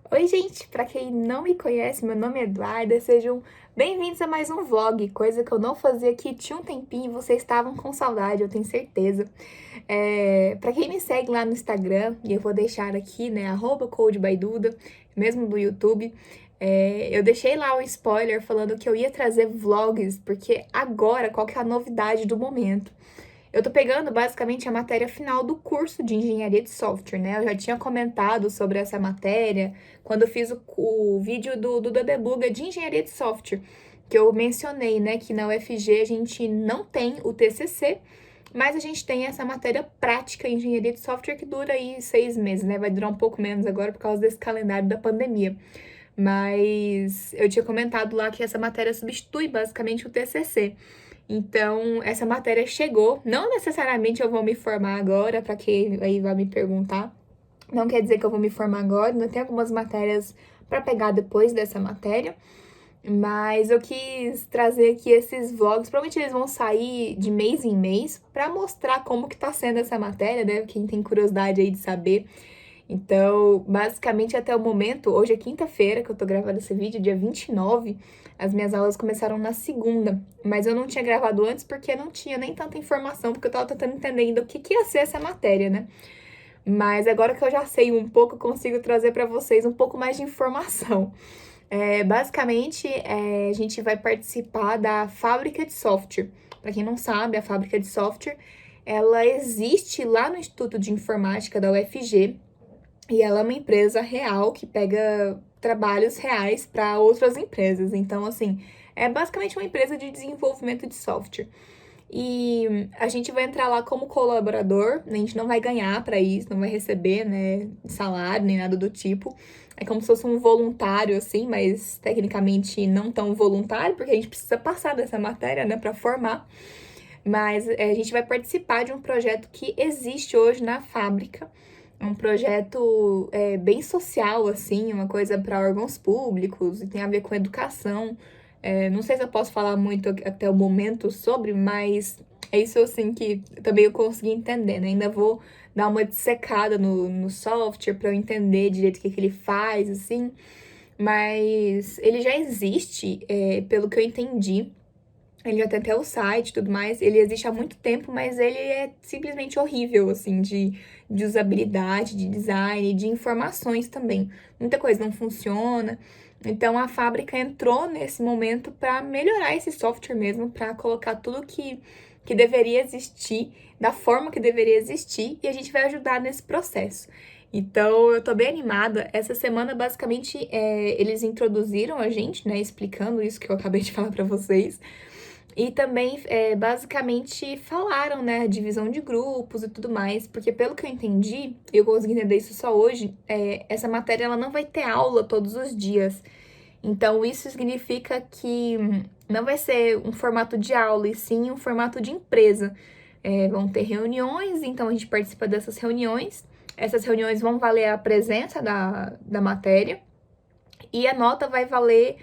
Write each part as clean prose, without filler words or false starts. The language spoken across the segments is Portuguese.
Oi, gente! Pra quem não me conhece, meu nome é Eduarda, sejam bem-vindos a mais um vlog, coisa que eu não fazia aqui tinha um tempinho e vocês estavam com saudade, eu tenho certeza. Pra quem me segue lá no Instagram, e eu vou deixar aqui, né, @CodeByDuda, mesmo do YouTube, eu deixei lá um spoiler falando que eu ia trazer vlogs, porque agora, qual que é a novidade do momento? Eu tô pegando basicamente a matéria final do curso de engenharia de software, né? Eu já tinha comentado sobre essa matéria quando eu fiz o vídeo do Debuga de engenharia de software, que eu mencionei, né, que na UFG a gente não tem o TCC, mas a gente tem essa matéria prática em engenharia de software que dura aí 6 meses, né? Vai durar um pouco menos agora por causa desse calendário da pandemia. Mas eu tinha comentado lá que essa matéria substitui basicamente o TCC. Então, essa matéria chegou. Não necessariamente eu vou me formar agora, para quem aí vai me perguntar. Não quer dizer que eu vou me formar agora, ainda tem algumas matérias para pegar depois dessa matéria. Mas eu quis trazer aqui esses vlogs, provavelmente eles vão sair de mês em mês, para mostrar como que tá sendo essa matéria, né? Quem tem curiosidade aí de saber. Então, basicamente até o momento, hoje é quinta-feira que eu tô gravando esse vídeo, dia 29. As minhas aulas começaram na segunda, mas eu não tinha gravado antes porque não tinha nem tanta informação, porque eu tava tentando entender ainda o que que ia ser essa matéria, né? Mas agora que eu já sei um pouco, eu consigo trazer para vocês um pouco mais de informação. Basicamente, a gente vai participar da fábrica de software. Para quem não sabe, a fábrica de software, ela existe lá no Instituto de Informática da UFG, e ela é uma empresa real que pega trabalhos reais para outras empresas. Então, assim, é basicamente uma empresa de desenvolvimento de software. E a gente vai entrar lá como colaborador, a gente não vai ganhar para isso, não vai receber, né, salário nem nada do tipo. É como se fosse um voluntário, assim, mas tecnicamente não tão voluntário, porque a gente precisa passar dessa matéria, né, para formar. Mas a gente vai participar de um projeto que existe hoje na fábrica. É um projeto bem social, assim, uma coisa para órgãos públicos e tem a ver com educação. Não sei se eu posso falar muito até o momento sobre, mas é isso, assim, que também eu consegui entender, né? Ainda vou dar uma dissecada no software para eu entender direito o que ele faz, assim. Mas ele já existe, pelo que eu entendi. Ele já tem até o site e tudo mais. Ele existe há muito tempo, mas ele é simplesmente horrível, assim, de usabilidade, de design, de informações também. Muita coisa não funciona. Então a fábrica entrou nesse momento para melhorar esse software mesmo, para colocar tudo que deveria existir, da forma que deveria existir, e a gente vai ajudar nesse processo. Então, eu tô bem animada. Essa semana, basicamente, eles introduziram a gente, né, explicando isso que eu acabei de falar para vocês. E também, basicamente, falaram, né, a divisão de grupos e tudo mais, porque pelo que eu entendi, eu consegui entender isso só hoje, essa matéria ela não vai ter aula todos os dias. Então, isso significa que não vai ser um formato de aula, e sim um formato de empresa. Vão ter reuniões, então a gente participa dessas reuniões. Essas reuniões vão valer a presença da matéria, e a nota vai valer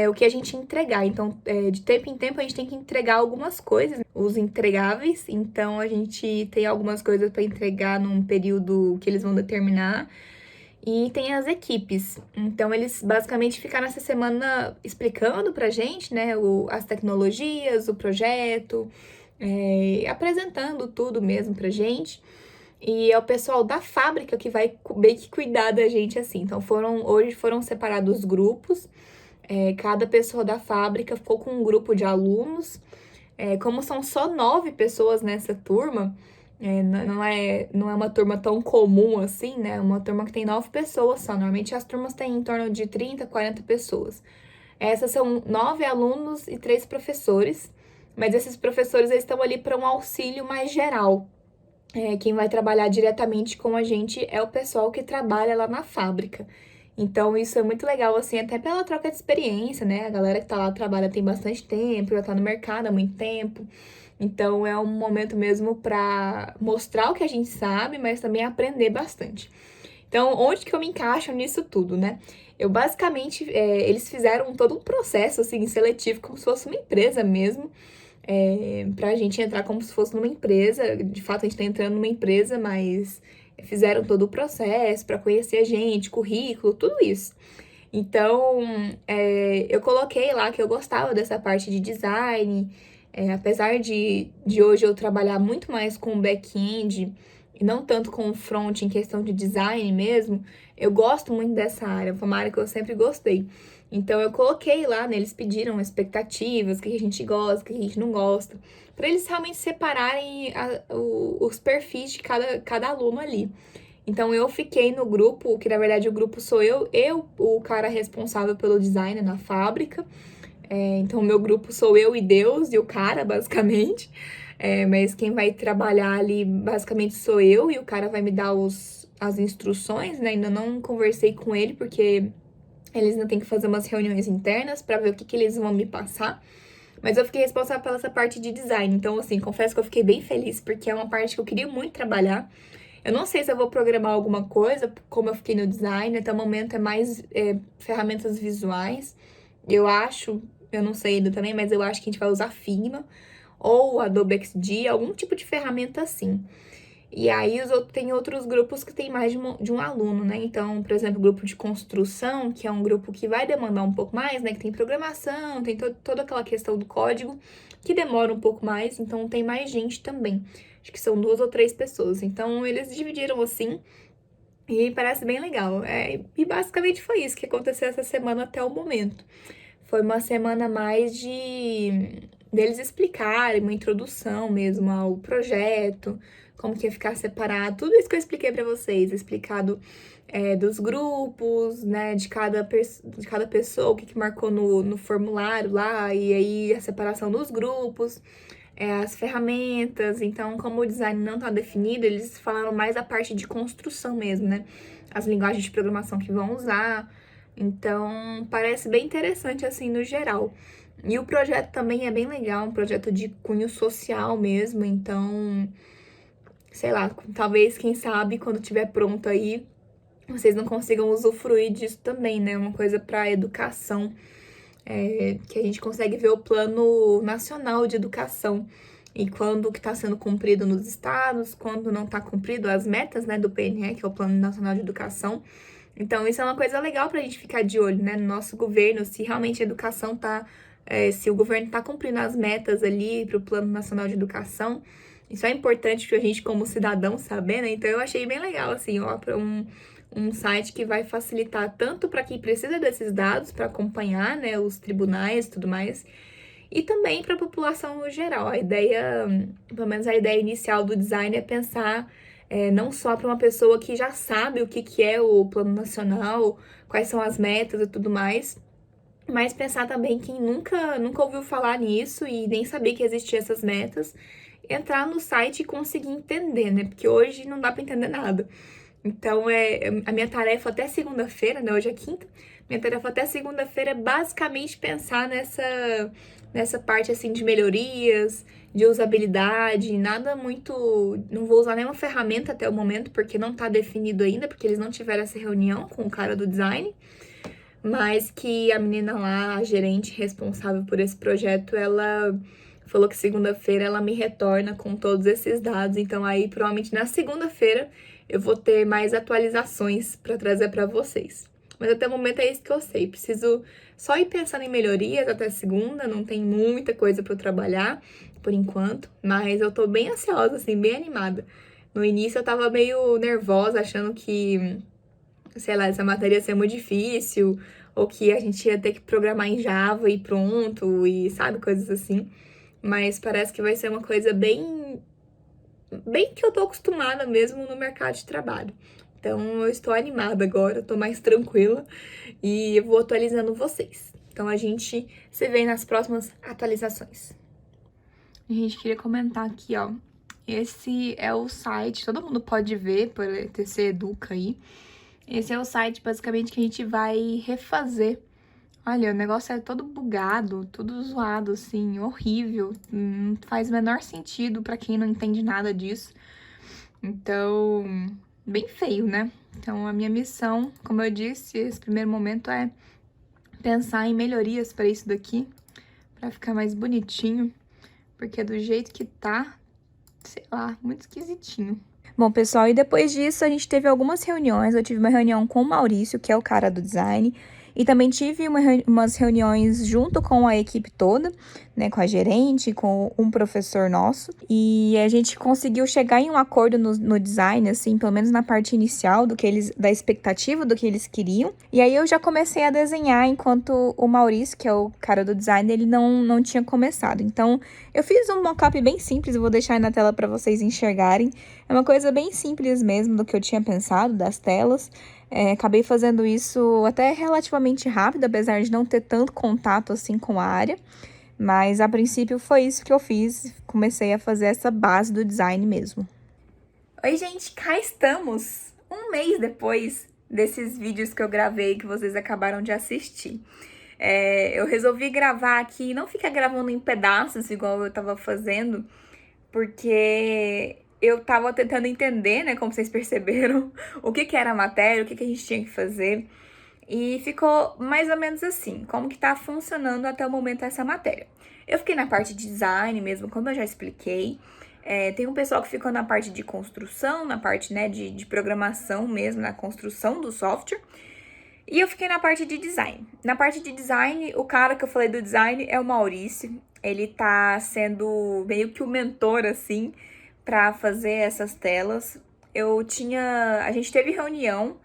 o que a gente entregar. Então, de tempo em tempo, a gente tem que entregar algumas coisas, os entregáveis. Então, a gente tem algumas coisas para entregar num período que eles vão determinar. E tem as equipes. Então, eles basicamente ficaram essa semana explicando pra gente, né, as tecnologias, o projeto, apresentando tudo mesmo pra gente. E é o pessoal da fábrica que vai bem que cuidar da gente assim. Então, hoje foram separados grupos. Cada pessoa da fábrica ficou com um grupo de alunos. Como são só 9 pessoas nessa turma, não é uma turma tão comum assim, né? É uma turma que tem 9 pessoas só. Normalmente as turmas têm em torno de 30, 40 pessoas. Essas são 9 alunos e 3 professores. Mas esses professores eles estão ali para um auxílio mais geral. Quem vai trabalhar diretamente com a gente é o pessoal que trabalha lá na fábrica. Então, isso é muito legal, assim, até pela troca de experiência, né? A galera que tá lá trabalha tem bastante tempo, já tá no mercado há muito tempo. Então, é um momento mesmo pra mostrar o que a gente sabe, mas também aprender bastante. Então, onde que eu me encaixo nisso tudo, né? Eu basicamente, eles fizeram todo um processo, assim, seletivo, como se fosse uma empresa mesmo, pra gente entrar como se fosse numa empresa. De fato, a gente tá entrando numa empresa, mas fizeram todo o processo para conhecer a gente, currículo, tudo isso. Então, eu coloquei lá que eu gostava dessa parte de design, apesar de hoje eu trabalhar muito mais com back-end e não tanto com o front em questão de design mesmo, eu gosto muito dessa área, foi uma área que eu sempre gostei. Então, eu coloquei lá, né, eles pediram expectativas, o que a gente gosta, o que a gente não gosta, para eles realmente separarem os perfis de cada aluno ali. Então eu fiquei no grupo, que na verdade o grupo sou eu, o cara responsável pelo design na fábrica. Então o meu grupo sou eu e Deus e o cara, basicamente. Mas quem vai trabalhar ali basicamente sou eu e o cara vai me dar as instruções, né? Ainda não conversei com ele porque eles ainda têm que fazer umas reuniões internas para ver o que eles vão me passar. Mas eu fiquei responsável pela essa parte de design. Então, assim, confesso que eu fiquei bem feliz porque é uma parte que eu queria muito trabalhar. Eu não sei se eu vou programar alguma coisa, como eu fiquei no design, até o momento é mais ferramentas visuais. Eu acho, eu não sei ainda também, mas eu acho que a gente vai usar Figma ou Adobe XD, algum tipo de ferramenta assim. E aí tem outros grupos que tem mais de um aluno, né? Então, por exemplo, o grupo de construção, que é um grupo que vai demandar um pouco mais, né? Que tem programação, tem toda aquela questão do código, que demora um pouco mais, então tem mais gente também. Acho que são 2 ou 3 pessoas. Então, eles dividiram assim e parece bem legal. E basicamente foi isso que aconteceu essa semana até o momento. Foi uma semana mais de deles explicarem, uma introdução mesmo ao projeto, como que ia ficar separado, tudo isso que eu expliquei pra vocês, explicado dos grupos, né, de cada pessoa, o que marcou no formulário lá, e aí a separação dos grupos, as ferramentas. Então, como o design não tá definido, eles falaram mais a parte de construção mesmo, né, as linguagens de programação que vão usar. Então, parece bem interessante, assim, no geral. E o projeto também é bem legal, um projeto de cunho social mesmo. Então, sei lá, talvez, quem sabe, quando tiver pronto aí, vocês não consigam usufruir disso também, né? Uma coisa para educação, que a gente consegue ver o plano nacional de educação. E quando que está sendo cumprido nos estados, quando não está cumprido as metas, né, do PNE, que é o Plano Nacional de Educação. Então, isso é uma coisa legal pra gente ficar de olho, né, no nosso governo, se realmente a educação tá, se o governo tá cumprindo as metas ali pro Plano Nacional de Educação. Isso é importante pra gente como cidadão saber, né? Então, eu achei bem legal, assim, ó, pra um site que vai facilitar tanto para quem precisa desses dados para acompanhar, né, os tribunais e tudo mais, e também para a população no geral. A ideia, pelo menos a ideia inicial do design é pensar não só para uma pessoa que já sabe o que é o plano nacional, quais são as metas e tudo mais, mas pensar também quem nunca ouviu falar nisso e nem sabia que existiam essas metas, entrar no site e conseguir entender, né? Porque hoje não dá para entender nada. Então, a minha tarefa até segunda-feira, né? Hoje é quinta. Minha tarefa até segunda-feira é basicamente pensar nessa parte, assim, de melhorias, de usabilidade, nada muito... Não vou usar nenhuma ferramenta até o momento, porque não tá definido ainda, porque eles não tiveram essa reunião com o cara do design. Mas que a menina lá, a gerente responsável por esse projeto, ela falou que segunda-feira ela me retorna com todos esses dados. Então aí, provavelmente na segunda-feira, eu vou ter mais atualizações para trazer para vocês. Mas até o momento é isso que eu sei. Preciso só ir pensando em melhorias até segunda, não tem muita coisa para eu trabalhar por enquanto, mas eu tô bem ansiosa, assim, bem animada. No início eu tava meio nervosa, achando que, sei lá, essa matéria ia ser muito difícil, ou que a gente ia ter que programar em Java e pronto, e sabe, coisas assim. Mas parece que vai ser uma coisa bem que eu tô acostumada mesmo no mercado de trabalho. Então eu estou animada agora, tô mais tranquila e eu vou atualizando vocês. Então a gente se vê nas próximas atualizações. A gente queria comentar aqui, ó. Esse é o site, todo mundo pode ver por TC Educa aí. Esse é o site, basicamente, que a gente vai refazer. Olha, o negócio é todo bugado, tudo zoado, assim, horrível. Não faz o menor sentido pra quem não entende nada disso. Então, bem feio, né? Então, a minha missão, como eu disse, esse primeiro momento é pensar em melhorias pra isso daqui, pra ficar mais bonitinho, porque do jeito que tá, sei lá, muito esquisitinho. Bom, pessoal, e depois disso a gente teve algumas reuniões. Eu tive uma reunião com o Maurício, que é o cara do design, e também tive umas reuniões junto com a equipe toda, né, com a gerente, com um professor nosso, e a gente conseguiu chegar em um acordo no design, assim, pelo menos na parte inicial da expectativa do que eles queriam. E aí eu já comecei a desenhar enquanto o Maurício, que é o cara do design, ele não tinha começado. Então, eu fiz um mockup bem simples, eu vou deixar aí na tela para vocês enxergarem. É uma coisa bem simples mesmo do que eu tinha pensado, das telas. Acabei fazendo isso até relativamente rápido, apesar de não ter tanto contato assim com a área. Mas a princípio foi isso que eu fiz. Comecei a fazer essa base do design mesmo. Oi, gente, cá estamos! Um mês depois desses vídeos que eu gravei que vocês acabaram de assistir. Eu resolvi gravar aqui, não ficar gravando em pedaços igual eu tava fazendo, porque eu tava tentando entender, né, como vocês perceberam, o que era a matéria, o que a gente tinha que fazer. E ficou mais ou menos assim, como que tá funcionando até o momento essa matéria. Eu fiquei na parte de design mesmo, como eu já expliquei. Tem um pessoal que ficou na parte de construção, na parte, né, de programação mesmo, na construção do software. E eu fiquei na parte de design. Na parte de design, o cara que eu falei do design é o Maurício. Ele tá sendo meio que o mentor, assim, para fazer essas telas. A gente teve reunião,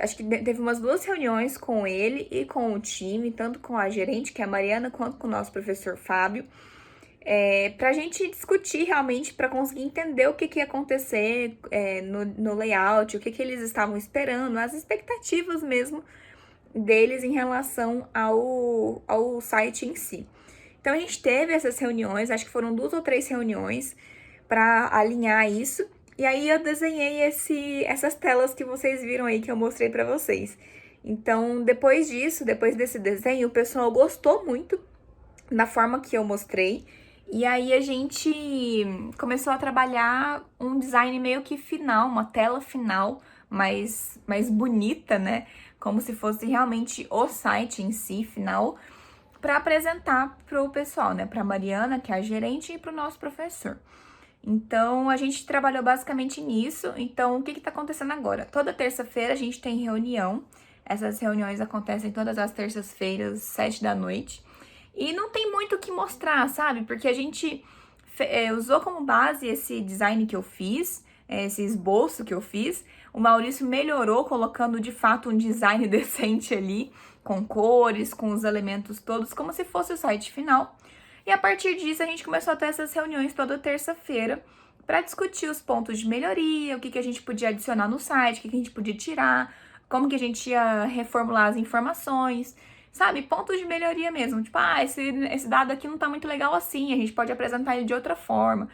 acho que teve umas 2 reuniões com ele e com o time, tanto com a gerente, que é a Mariana, quanto com o nosso professor Fábio, para a gente discutir realmente, para conseguir entender o que ia acontecer no layout, o que eles estavam esperando, as expectativas mesmo deles em relação ao site em si. Então a gente teve essas reuniões, acho que foram 2 ou 3 reuniões para alinhar isso. E aí eu desenhei essas telas que vocês viram aí que eu mostrei para vocês. Então, depois disso, depois desse desenho, o pessoal gostou muito da forma que eu mostrei. E aí a gente começou a trabalhar um design meio que final, uma tela final mais bonita, né? Como se fosse realmente o site em si, final, para apresentar para o pessoal, né? Para Mariana, que é a gerente, e para o nosso professor. Então, a gente trabalhou basicamente nisso. Então, o que está acontecendo agora? Toda terça-feira a gente tem reunião. Essas reuniões acontecem todas as terças-feiras, 7 da noite. E não tem muito o que mostrar, sabe? Porque a gente usou como base esse design que eu fiz, esse esboço que eu fiz. O Maurício melhorou colocando de fato um design decente ali, com cores, com os elementos todos, como se fosse o site final. E a partir disso a gente começou a ter essas reuniões toda terça-feira para discutir os pontos de melhoria, o que a gente podia adicionar no site, o que a gente podia tirar, como que a gente ia reformular as informações, sabe? Pontos de melhoria mesmo. Tipo, esse dado aqui não tá muito legal assim, a gente pode apresentar ele de outra forma.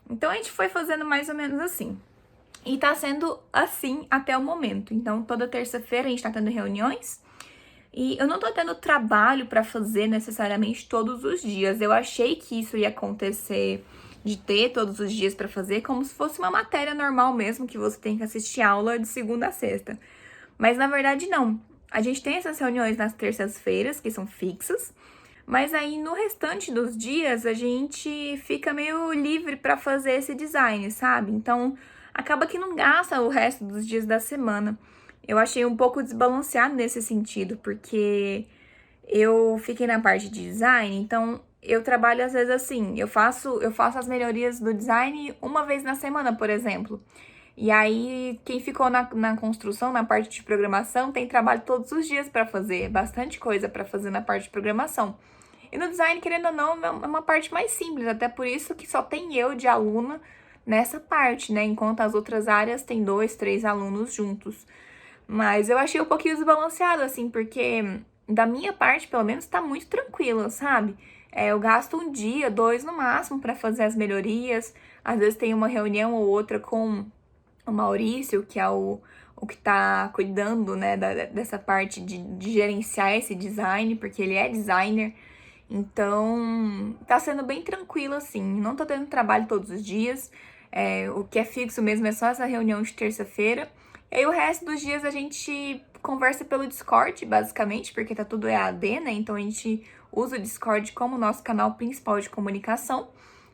Então a gente foi fazendo mais ou menos assim. E tá sendo assim até o momento. Então toda terça-feira a gente tá tendo reuniões. E eu não tô tendo trabalho para fazer necessariamente todos os dias. Eu achei que isso ia acontecer de ter todos os dias para fazer, como se fosse uma matéria normal mesmo, que você tem que assistir aula de segunda a sexta. Mas na verdade não. A gente tem essas reuniões nas terças-feiras, que são fixas, mas aí no restante dos dias a gente fica meio livre para fazer esse design, sabe? Então acaba que não gasta o resto dos dias da semana. Eu achei um pouco desbalanceado nesse sentido, porque eu fiquei na parte de design, então eu trabalho às vezes assim, eu faço as melhorias do design uma vez na semana, por exemplo. E aí, quem ficou na construção, na parte de programação, tem trabalho todos os dias para fazer, bastante coisa para fazer na parte de programação. E no design, querendo ou não, é uma parte mais simples, até por isso que só tem eu de aluna nessa parte, né? Enquanto as outras áreas tem 2, 3 alunos juntos. Mas eu achei um pouquinho desbalanceado, assim, porque da minha parte, pelo menos, tá muito tranquila, sabe? Eu gasto um dia, 2 no máximo para fazer as melhorias. Às vezes tem uma reunião ou outra com o Maurício, que é o que tá cuidando, né, dessa parte de gerenciar esse design, porque ele é designer. Então, tá sendo bem tranquilo, assim. Não tô tendo trabalho todos os dias. O que é fixo mesmo é só essa reunião de terça-feira. E aí, o resto dos dias a gente conversa pelo Discord, basicamente, porque tá tudo EAD, né? Então, a gente usa o Discord como nosso canal principal de comunicação.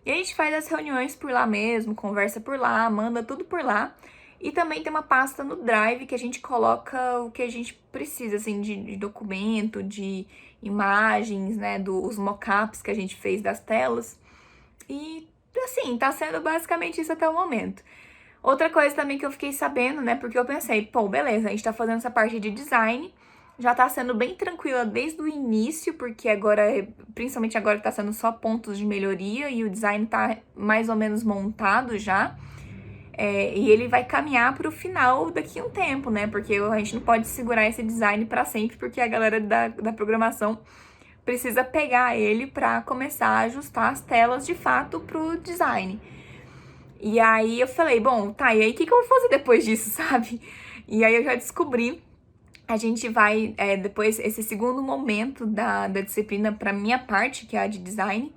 E a gente faz as reuniões por lá mesmo, conversa por lá, manda tudo por lá. E também tem uma pasta no Drive que a gente coloca o que a gente precisa, assim, de documento, de imagens, né, dos mockups que a gente fez das telas. E, assim, tá sendo basicamente isso até o momento. Outra coisa também que eu fiquei sabendo, né, porque eu pensei, pô, beleza, a gente tá fazendo essa parte de design, já tá sendo bem tranquila desde o início, porque agora, principalmente agora, tá sendo só pontos de melhoria e o design tá mais ou menos montado já. E ele vai caminhar para o final daqui a um tempo, né? Porque a gente não pode segurar esse design para sempre, porque a galera da programação precisa pegar ele para começar a ajustar as telas de fato pro design. E aí eu falei, bom, tá, e aí o que eu vou fazer depois disso, sabe? E aí eu já descobri, a gente vai, depois, esse segundo momento da disciplina para minha parte, que é a de design,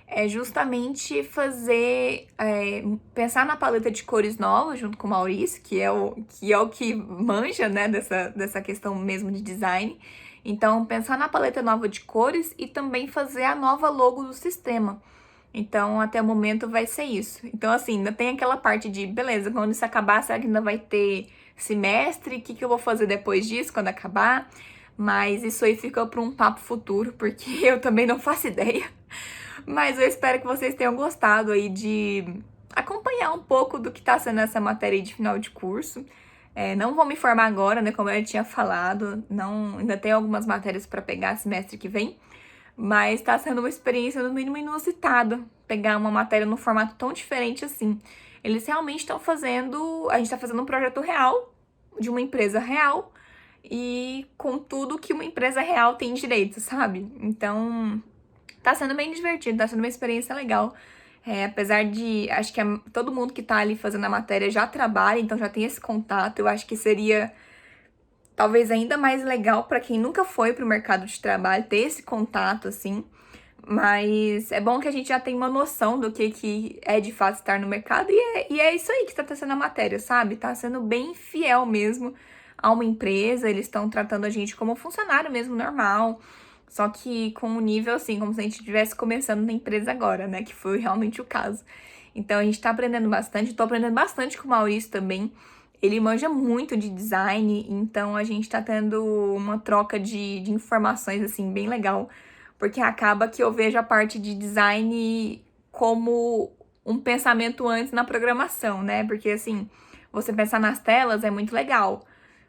é justamente pensar na paleta de cores nova junto com o Maurício, que é o que manja, né, dessa questão mesmo de design. Então, pensar na paleta nova de cores e também fazer a nova logo do sistema. Então, até o momento vai ser isso. Então, assim, ainda tem aquela parte de, beleza, quando isso acabar, será que ainda vai ter semestre? O que eu vou fazer depois disso, quando acabar? Mas isso aí fica para um papo futuro, porque eu também não faço ideia. Mas eu espero que vocês tenham gostado aí de acompanhar um pouco do que tá sendo essa matéria aí de final de curso. Não vou me formar agora, né, como eu tinha falado, não, ainda tenho algumas matérias para pegar semestre que vem, mas tá sendo uma experiência no mínimo inusitada, pegar uma matéria num formato tão diferente assim. Eles realmente estão fazendo, a gente tá fazendo um projeto real, de uma empresa real, e com tudo que uma empresa real tem direito, sabe? Então, tá sendo bem divertido, tá sendo uma experiência legal. Apesar de, acho que todo mundo que tá ali fazendo a matéria já trabalha, então já tem esse contato. Eu acho que seria talvez ainda mais legal pra quem nunca foi pro mercado de trabalho ter esse contato, assim. Mas é bom que a gente já tem uma noção do que é de fato estar no mercado e é isso aí que tá sendo a matéria, sabe? Tá sendo bem fiel mesmo a uma empresa, eles estão tratando a gente como funcionário mesmo, normal. Só que com um nível assim, como se a gente estivesse começando na empresa agora, né? Que foi realmente o caso. Então a gente tá aprendendo bastante, tô aprendendo bastante com o Maurício também. Ele manja muito de design, então a gente tá tendo uma troca de informações, assim, bem legal. Porque acaba que eu vejo a parte de design como um pensamento antes na programação, né? Porque, assim, você pensar nas telas é muito legal,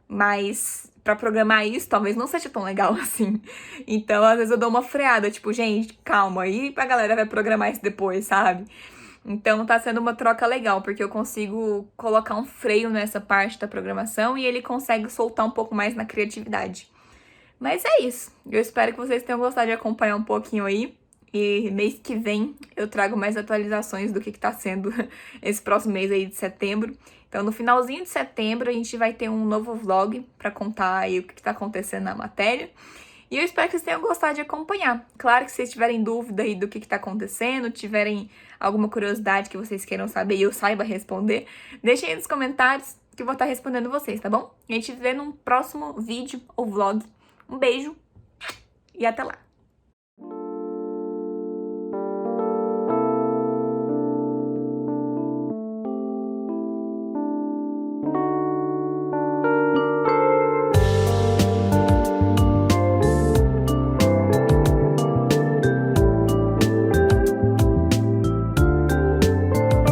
mas pra programar isso talvez não seja tão legal assim. Então, às vezes eu dou uma freada, tipo, gente, calma, aí a galera vai programar isso depois, sabe? Então tá sendo uma troca legal, porque eu consigo colocar um freio nessa parte da programação e ele consegue soltar um pouco mais na criatividade. Mas é isso. Eu espero que vocês tenham gostado de acompanhar um pouquinho aí. E mês que vem eu trago mais atualizações do que tá sendo esse próximo mês aí de setembro. Então, no finalzinho de setembro, a gente vai ter um novo vlog pra contar aí o que tá acontecendo na matéria. E eu espero que vocês tenham gostado de acompanhar. Claro que se vocês tiverem dúvida aí do que tá acontecendo, tiverem alguma curiosidade que vocês queiram saber e eu saiba responder, deixem aí nos comentários que eu vou estar respondendo vocês, tá bom? A gente vê num próximo vídeo ou vlog. Um beijo e até lá!